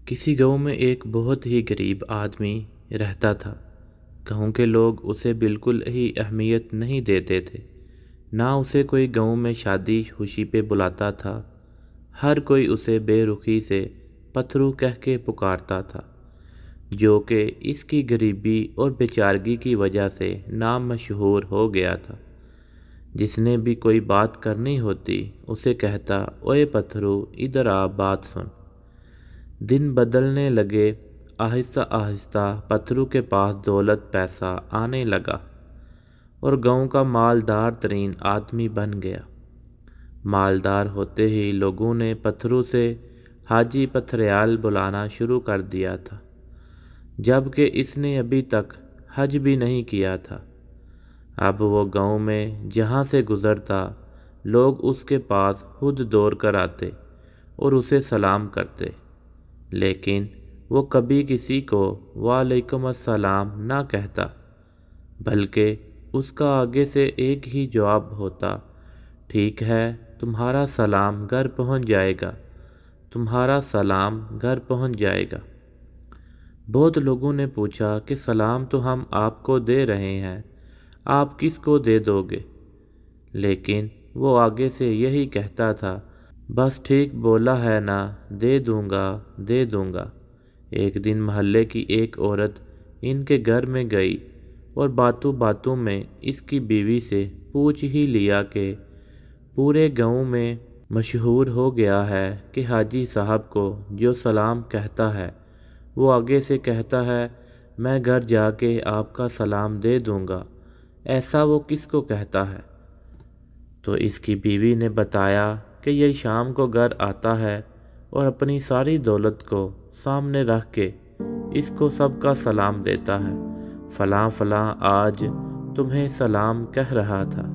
کسی گاؤں میں ایک بہت ہی غریب آدمی رہتا تھا۔ گاؤں کے لوگ اسے بالکل ہی اہمیت نہیں دیتے تھے، نہ اسے کوئی گاؤں میں شادی خوشی پہ بلاتا تھا۔ ہر کوئی اسے بے رخی سے پتھرو کہہ کے پکارتا تھا، جو کہ اس کی غریبی اور بیچارگی کی وجہ سے نام مشہور ہو گیا تھا۔ جس نے بھی کوئی بات کرنی ہوتی اسے کہتا، اوئے پتھرو ادھر آ بات سن۔ دن بدلنے لگے، آہستہ آہستہ پتھرو کے پاس دولت پیسہ آنے لگا اور گاؤں کا مالدار ترین آدمی بن گیا۔ مالدار ہوتے ہی لوگوں نے پتھرو سے حاجی پتھریال بلانا شروع کر دیا تھا، جبکہ اس نے ابھی تک حج بھی نہیں کیا تھا۔ اب وہ گاؤں میں جہاں سے گزرتا لوگ اس کے پاس خود دوڑ کر آتے اور اسے سلام کرتے، لیکن وہ کبھی کسی کو وعلیکم السلام نہ کہتا، بلکہ اس کا آگے سے ایک ہی جواب ہوتا، ٹھیک ہے تمہارا سلام گھر پہنچ جائے گا، تمہارا سلام گھر پہنچ جائے گا۔ بہت لوگوں نے پوچھا کہ سلام تو ہم آپ کو دے رہے ہیں، آپ کس کو دے دو گے؟ لیکن وہ آگے سے یہی کہتا تھا، بس ٹھیک بولا ہے نا، دے دوں گا دے دوں گا۔ ایک دن محلے کی ایک عورت ان کے گھر میں گئی اور باتوں باتوں میں اس کی بیوی سے پوچھ ہی لیا کہ پورے گاؤں میں مشہور ہو گیا ہے کہ حاجی صاحب کو جو سلام کہتا ہے وہ آگے سے کہتا ہے، میں گھر جا کے آپ کا سلام دے دوں گا، ایسا وہ کس کو کہتا ہے؟ تو اس کی بیوی نے بتایا کہ یہ شام کو گھر آتا ہے اور اپنی ساری دولت کو سامنے رکھ کے اس کو سب کا سلام دیتا ہے، فلاں فلاں آج تمہیں سلام کہہ رہا تھا۔